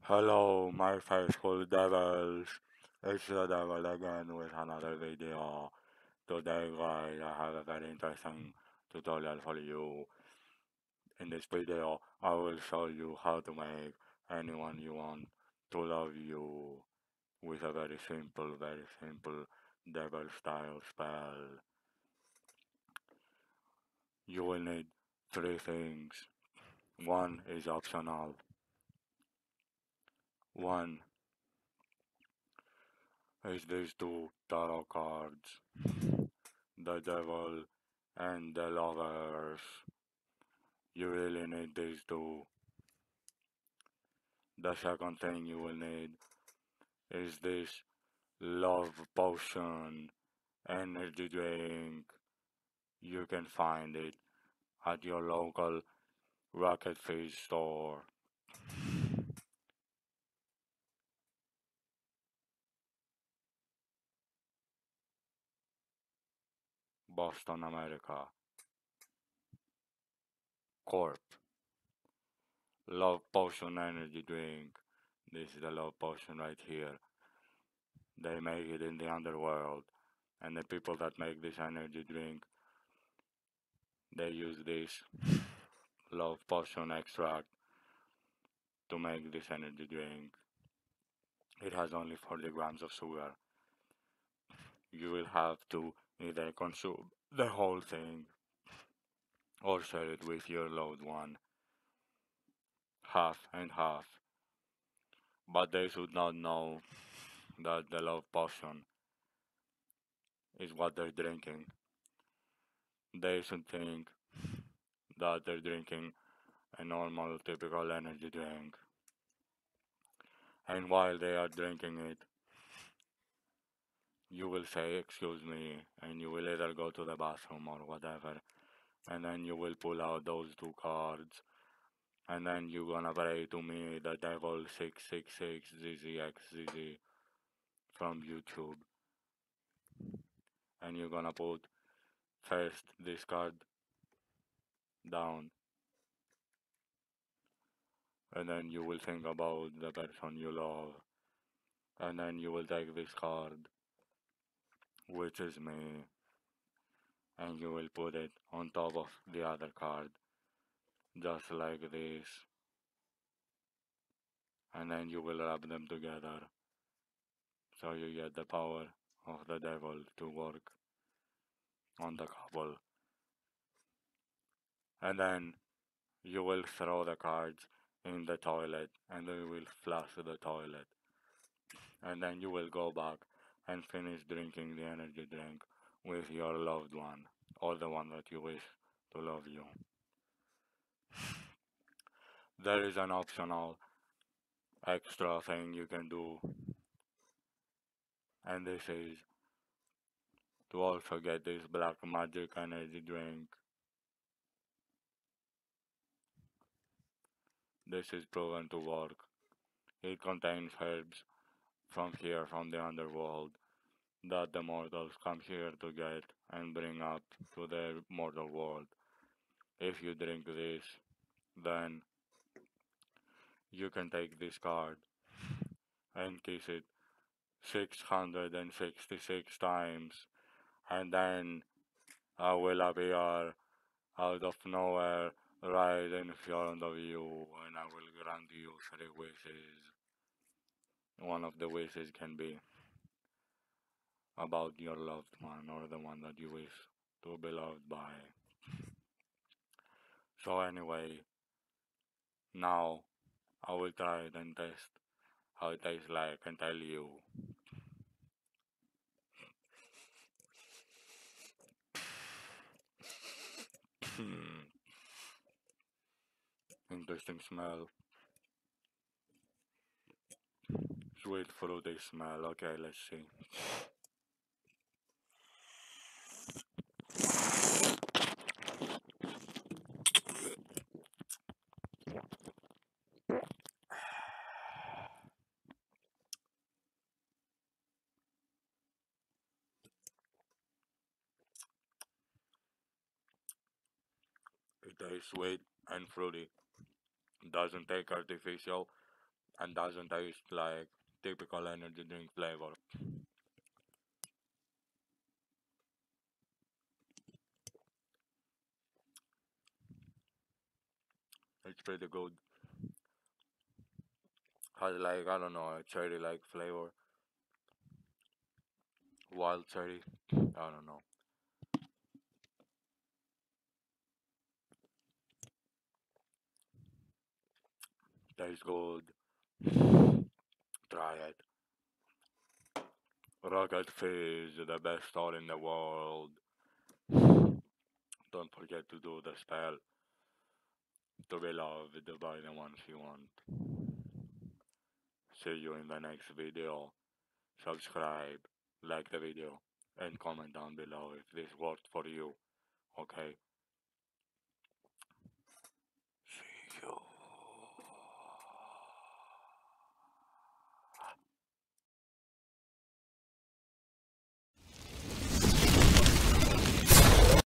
Hello, my faithful devils. It's the devil again with another video. Today, guys, I have a very interesting tutorial for you. In this video, I will show you how to make anyone you want to love you with a very simple devil style spell. You will need three things. One is optional. One is these two tarot cards. The devil and the lovers. You really need these two. The second thing you will need is this love potion energy drink. You can find it at your local Rocket Fish store. Boston, America. Corp. Love potion energy drink. This is the love potion right here. They make it in the underworld. And the people that make this energy drink, they use this love potion extract to make this energy drink. It has only 40 grams of sugar. You will have to either consume the whole thing or share it with your loved one, half and half. But they should not know that the love potion is what they're drinking. They should think that they're drinking a normal, typical energy drink. And while they are drinking it, you will say, "Excuse me," and you will either go to the bathroom or whatever, and then you will pull out those two cards, and then you're gonna pray to me, the devil 666 zzXzz from YouTube, and you're gonna put first this card down, and then you will think about the person you love, and then you will take this card, which is me, and you will put it on top of the other card, just like this, and then you will rub them together, so you get the power of the devil to work on the couple. And then you will throw the cards in the toilet and you will flush the toilet. And then you will go back and finish drinking the energy drink with your loved one or the one that you wish to love you. There is an optional extra thing you can do, and this is to also get this black magic energy drink. This is proven to work. It contains herbs from here, from the underworld, that the mortals come here to get and bring up to their mortal world. If you drink this, then you can take this card and kiss it 666 times, and then I will appear out of nowhere right in front of you, and I will grant you three wishes. One of the wishes can be about your loved one or the one that you wish to be loved by. So anyway, now I will try it and test how it tastes like and tell you. Interesting smell. Sweet fruity smell. Okay, let's see. It tastes sweet and fruity. Doesn't take artificial and doesn't taste like typical energy drink flavor. It's pretty good. Has like I don't know a cherry like flavor, wild cherry. I don't know. Tastes good. Try it. Rocket Fizz, the best store in the world. Don't forget to do the spell to be loved by the ones you want. See you in the next video. Subscribe, like the video, and comment down below if this worked for you. Okay?